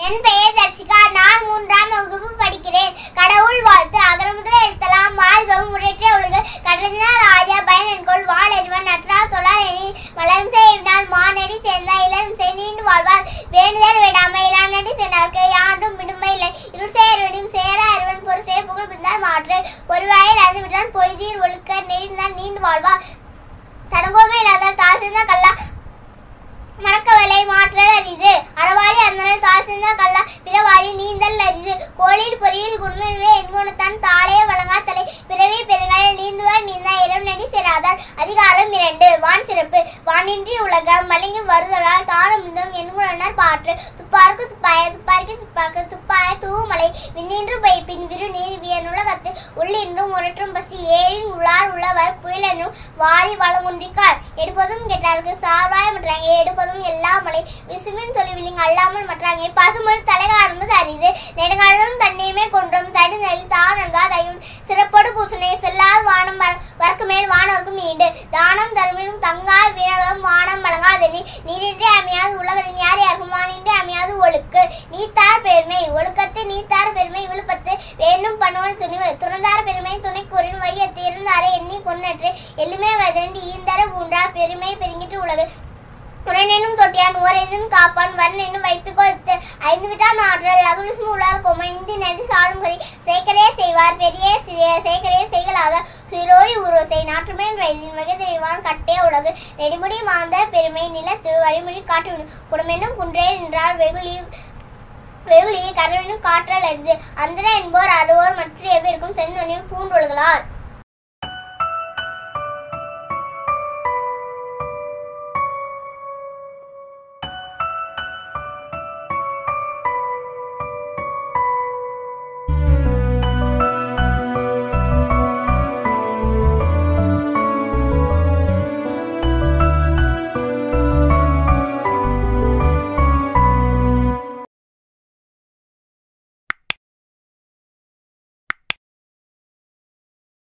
என் பெயர் தர்சிகா. நான் 3ஆம் வகுப்பு படிக்கிறேன். கடவுள் வாழ்த்து. அகர முதல எழுத்தெல்லாம் மாதவம் முறையற்ற ஒழுகு கடலினால் ஆய பயனென்கொள் வாழறிவன் நற்றா தொழார் எனில் மலரும் செய்வினால் மானடி சேர்ந்தார் இளரும் செய் நீண்டு வாழ்வார். வேண்டுதல் விடாமை இளானடி சென்றார்க்கு யாண்டும் விடுமை இல்லை. இருள் சேர்வனும் சேர அறிவன் பொறு செய்ய புகழ் பிறந்தார் மாற்று பொறுவாயில் அது விட்டான் பொய்தீர் ஒழுக்க நெறிந்தால் நீண்டு வாழ்வார். தனகோமை இல்லாதால் தாழ் சேர்ந்த கல்லா மணக்கவலை மாற்றல் அரிது. அறவாளி அந்தனல் தாழ் சேர்ந்த கல்லா பிறவாளி நீந்தல் அரிது. கோளில் பொறியில் குன்மருவே என்குணத்தான் தாளே வழங்கா தலை பிறவி பெருங்காலில் நீந்துவார் நீந்தா இடம் நடி சேராதார். அதிகாரம் 2. வான் சிறப்பு. வானின்றி உலகம் மலிங்கி வருதலால் தானம் மிதம் என்குணர் பாற்று. துப்பார்க்கு துப்பாய துப்பார்க்கு துப்பாக்கு துப்பாய தூமலை விண்ணின்று பைப்பின் விரு நீர் வியனுலகத்து உள்ளின்றும் முரற்றும் பசி ஏரின் உள்ளார் உள்ளவர் புயலெனும் வாரி வளங்குன்றிக்கால் எடுப்பதும் கெட்டார்க்கு சார்வாய் மற்றாங்க எடுப்பதும் எல்லா மலை விசுமின் சொல்லிவில்லிங் அல்லாமல் மற்றாங்க பசுமொழி தலைகாடுவது அரிது. நெடுங்காலும் தன்னையுமே கொன்றும் தடுநெல் தானங்கா தையும் சிறப்போடு பூசனை செல்லாது வானம் வர்க்கு மேல் வானோர்க்கும் ஈண்டு. தானம் தருமினும் தங்காய் வீரகம் வானம் வழங்காதெனி நீரின்றி அமையாது உலகின் யார் யாருக்கும் வானின்றி அமையாது ஒழுக்கு. நீத்தார் பெருமை ஒழுக்கத்து நீத்தார் பெருமை விழுப்பத்து வேணும் பண்ணுவல் துணிவு துணந்தார் பெருமை துணை கூறின் வையத்து இருந்தாரை எண்ணி கொன்னற்று எல்லுமே வதண்டி ஈந்தர பூன்றா பெருமை பெருங்கிட்டு உலகு. உரனெனும் தொட்டியான் உவரெனும் காப்பான் வரனெனும் வைப்பு கொடுத்து 5 விட்டான் ஆற்றல் அகுலிசும் உள்ளார் கொமன் இந்தி நன்றி சாலும் கறி சேக்கரே செய்வார் பெரிய சேக்கரே செய்களாக சுயரோரி உருவசை நாற்றுமேன் ரைதின் வகை தெரிவான் கட்டே உலகு. நெடுமுடி மாந்த பெருமை நிலத்து வழிமுடி காட்டு குடமெனும் குன்றே நின்றார் வெகுளி கரவெனும் காற்றல் அரிது. அந்தன என்போர் அறுவோர் மற்ற எவ்விற்கும் செந்தொன்னியும் பூண்டொழுகலார்.